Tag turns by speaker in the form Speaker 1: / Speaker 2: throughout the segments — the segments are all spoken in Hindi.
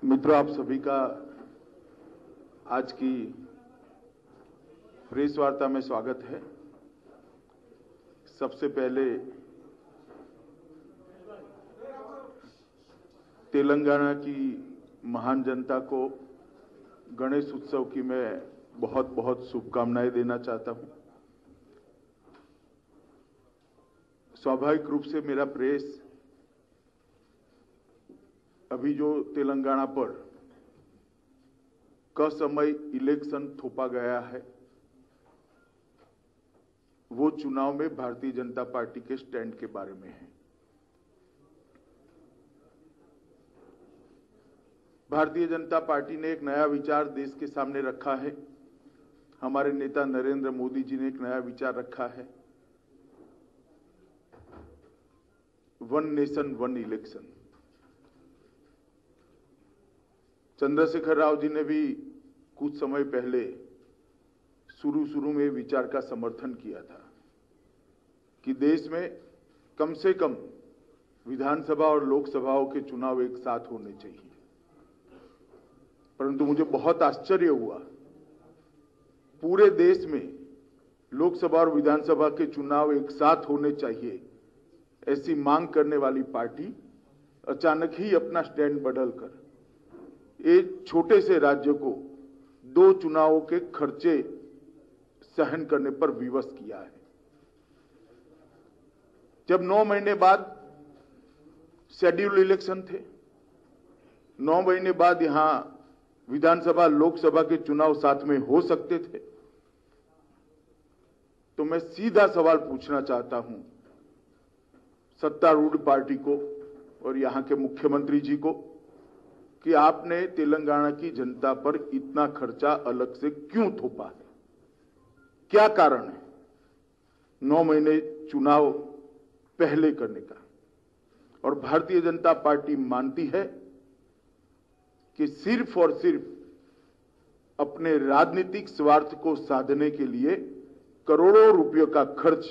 Speaker 1: मित्रों, आप सभी का आज की प्रेस वार्ता में स्वागत है। सबसे पहले तेलंगाना की महान जनता को गणेश उत्सव की मैं बहुत बहुत शुभकामनाएं देना चाहता हूं। स्वाभाविक रूप से मेरा प्रेस अभी जो तेलंगाना पर कसमय इलेक्शन थोपा गया है, वो चुनाव में भारतीय जनता पार्टी के स्टैंड के बारे में है। भारतीय जनता पार्टी ने एक नया विचार देश के सामने रखा है। हमारे नेता नरेंद्र मोदी जी ने एक नया विचार रखा है, one nation one election. Chandrashekar Rao ji ने भी कुछ समय पहले शुरू में विचार का समर्थन किया था कि देश में कम से कम विधानसभा और लोकसभाओं के चुनाव एक साथ होने चाहिए। परंतु मुझे बहुत आश्चर्य हुआ, पूरे देश में लोकसभा और विधानसभा के चुनाव एक साथ होने चाहिए ऐसी मांग करने वाली पार्टी अचानक ही अपना स्टैंड बदलकर एक छोटे से राज्य को दो चुनावों के खर्चे सहन करने पर विवश किया है। जब 9 महीने बाद शेड्यूल इलेक्शन थे, 9 महीने बाद यहां विधानसभा लोकसभा के चुनाव साथ में हो सकते थे, तो मैं सीधा सवाल पूछना चाहता हूं सत्तारूढ़ पार्टी को और यहां के मुख्यमंत्री जी को कि आपने तेलंगाना की जनता पर इतना खर्चा अलग से क्यों थोपा है? क्या कारण है 9 महीने चुनाव पहले करने का? और भारतीय जनता पार्टी मानती है कि सिर्फ और सिर्फ अपने राजनीतिक स्वार्थ को साधने के लिए करोड़ों रुपयों का खर्च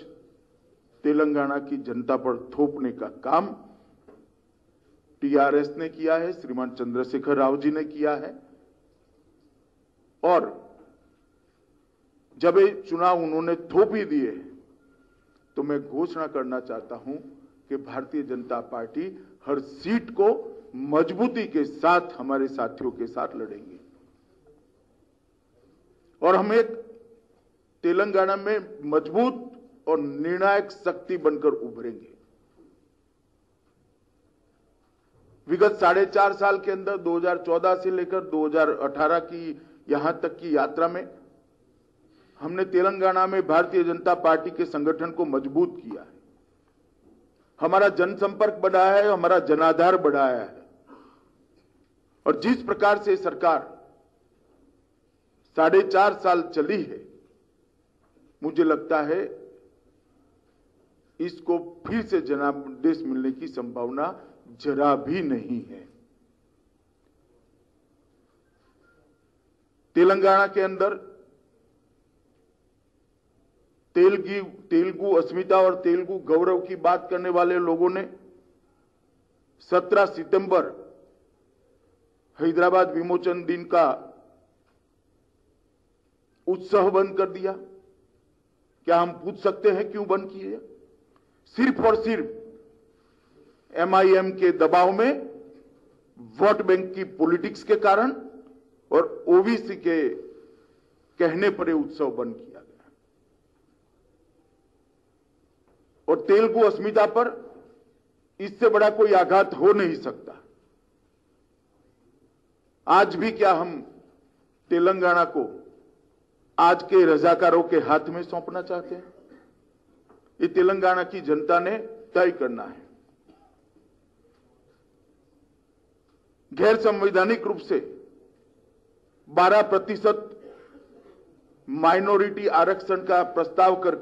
Speaker 1: तेलंगाना की जनता पर थोपने का काम टीआरएस ने किया है, श्रीमान चंद्रशेखर राव जी ने किया है। और जब ये चुनाव उन्होंने थोप ही दिए तो मैं घोषणा करना चाहता हूं कि भारतीय जनता पार्टी हर सीट को मजबूती के साथ हमारे साथियों के साथ लड़ेंगे और हम एक तेलंगाना में मजबूत और निर्णायक शक्ति बनकर उभरेंगे। विगत 4.5 साल के अंदर 2014 से लेकर 2018 की यहां तक की यात्रा में हमने तेलंगाना में भारतीय जनता पार्टी के संगठन को मजबूत किया है। हमारा जनसंपर्क बढ़ाया है, हमारा जनाधार बढ़ाया है। और जिस प्रकार से सरकार 4.5 साल चली है, मुझे लगता है इसको फिर से जनादेश मिलने की संभावना जरा भी नहीं है। तेलंगाना के अंदर तेलुगु अस्मिता और तेलुगु गौरव की बात करने वाले लोगों ने 17 सितंबर हैदराबाद विमोचन दिन का उत्सव बंद कर दिया। क्या हम पूछ सकते हैं क्यों बंद किए? सिर्फ और सिर्फ एमआईएम के दबाव में, वोट बैंक की पॉलिटिक्स के कारण और ओबीसी के कहने पर यह उत्सव बंद किया गया। और तेलुगु अस्मिता पर इससे बड़ा कोई आघात हो नहीं सकता। आज भी क्या हम तेलंगाना को आज के रजाकारों के हाथ में सौंपना चाहते हैं? ये तेलंगाना की जनता ने तय करना है। गैर संवैधानिक रूप से 12% माइनॉरिटी आरक्षण का प्रस्ताव कर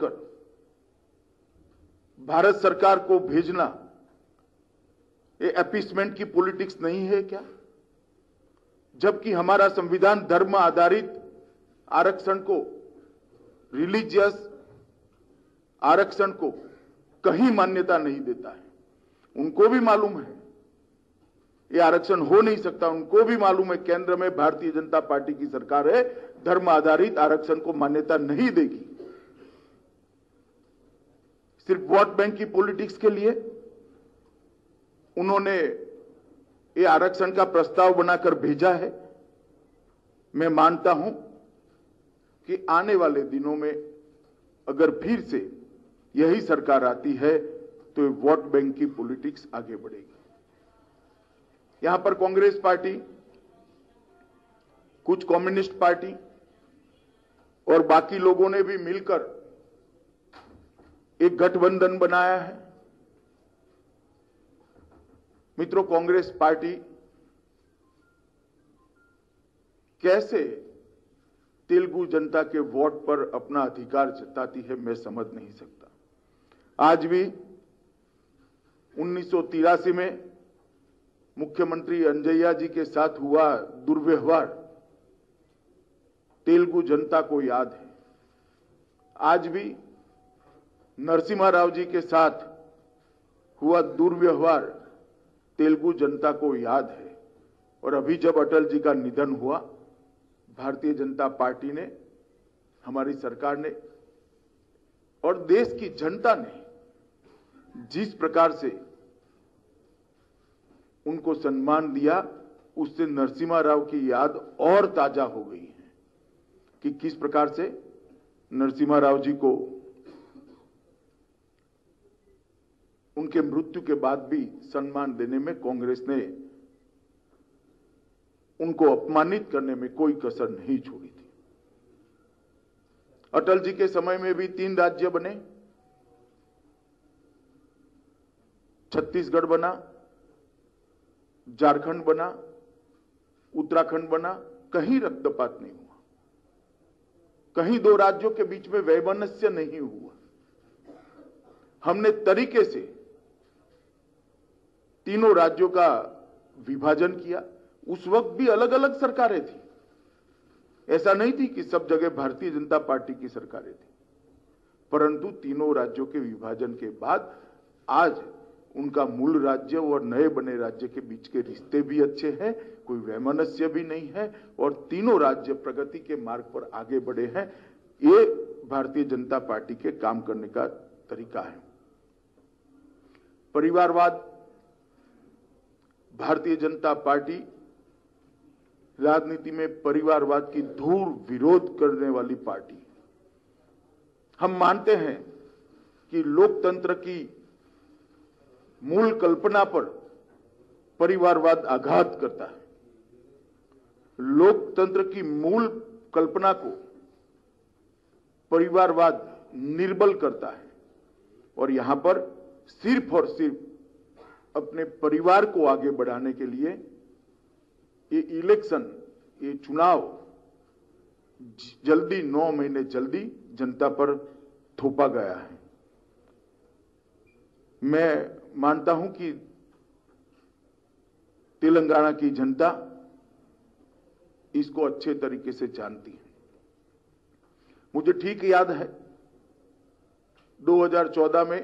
Speaker 1: भारत सरकार को भेजना ये अपीसमेंट की पॉलिटिक्स नहीं है क्या? जबकि हमारा संविधान धर्म आधारित आरक्षण को, रिलीजियस आरक्षण को कहीं मान्यता नहीं देता है। उनको भी मालूम है ये आरक्षण हो नहीं सकता। उनको भी मालूम है केंद्र में भारतीय जनता पार्टी की सरकार है, धर्म आधारित आरक्षण को मान्यता नहीं देगी। सिर्फ वोट बैंक की पॉलिटिक्स के लिए उन्होंने ये आरक्षण का प्रस्ताव बनाकर भेजा है। मैं मानता हूं कि आने वाले दिनों में अगर फिर से यही सरकार आती है तो वोट बैंक की पॉलिटिक्स आगे बढ़ेगी। यहां पर कांग्रेस पार्टी, कुछ कम्युनिस्ट पार्टी और बाकी लोगों ने भी मिलकर एक गठबंधन बनाया है। मित्रों, कांग्रेस पार्टी कैसे तेलुगु जनता के वोट पर अपना अधिकार जताती है, मैं समझ नहीं सकता। आज भी 1983 में मुख्यमंत्री अंजय्या जी के साथ हुआ दुर्व्यवहार तेलुगु जनता को याद है। आज भी नरसिम्हा राव जी के साथ हुआ दुर्व्यवहार तेलुगु जनता को याद है। और अभी जब अटल जी का निधन हुआ, भारतीय जनता पार्टी ने, हमारी सरकार ने और देश की जनता ने जिस प्रकार से उनको सम्मान दिया, उससे नरसिम्हा राव की याद और ताजा हो गई है कि किस प्रकार से नरसिम्हा राव जी को उनके मृत्यु के बाद भी सम्मान देने में कांग्रेस ने उनको अपमानित करने में कोई कसर नहीं छोड़ी थी। अटल जी के समय में भी 3 राज्य बने, छत्तीसगढ़ बना, झारखंड बना, उत्तराखंड बना, कहीं रक्तपात नहीं हुआ, कहीं 2 राज्यों के बीच में वैमनस्य नहीं हुआ। हमने तरीके से तीनों राज्यों का विभाजन किया। उस वक्त भी अलग अलग सरकारें थी, ऐसा नहीं थी कि सब जगह भारतीय जनता पार्टी की सरकारें थी, परंतु तीनों राज्यों के विभाजन के बाद आज उनका मूल राज्य और नए बने राज्य के बीच के रिश्ते भी अच्छे हैं, कोई वैमनस्य भी नहीं है और तीनों राज्य प्रगति के मार्ग पर आगे बढ़े हैं। ये भारतीय जनता पार्टी के काम करने का तरीका है। परिवारवाद, भारतीय जनता पार्टी राजनीति में परिवारवाद की धूल विरोध करने वाली पार्टी। हम मानते हैं कि लोकतंत्र की मूल कल्पना पर परिवारवाद आघात करता है। लोकतंत्र की मूल कल्पना को परिवारवाद निर्बल करता है और यहां पर सिर्फ और सिर्फ अपने परिवार को आगे बढ़ाने के लिए ये इलेक्शन, ये चुनाव जल्दी 9 महीने जल्दी जनता पर थोपा गया है। मैं मानता हूं कि तेलंगाना की जनता इसको अच्छे तरीके से जानती है। मुझे ठीक याद है 2014 में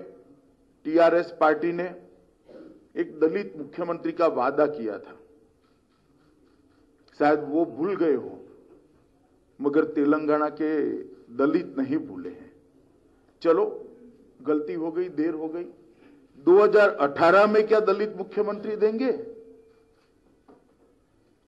Speaker 1: टीआरएस पार्टी ने एक दलित मुख्यमंत्री का वादा किया था, शायद वो भूल गए हो, मगर तेलंगाना के दलित नहीं भूले हैं। चलो गलती हो गई, देर हो गई। 2018 में क्या दलित मुख्यमंत्री देंगे?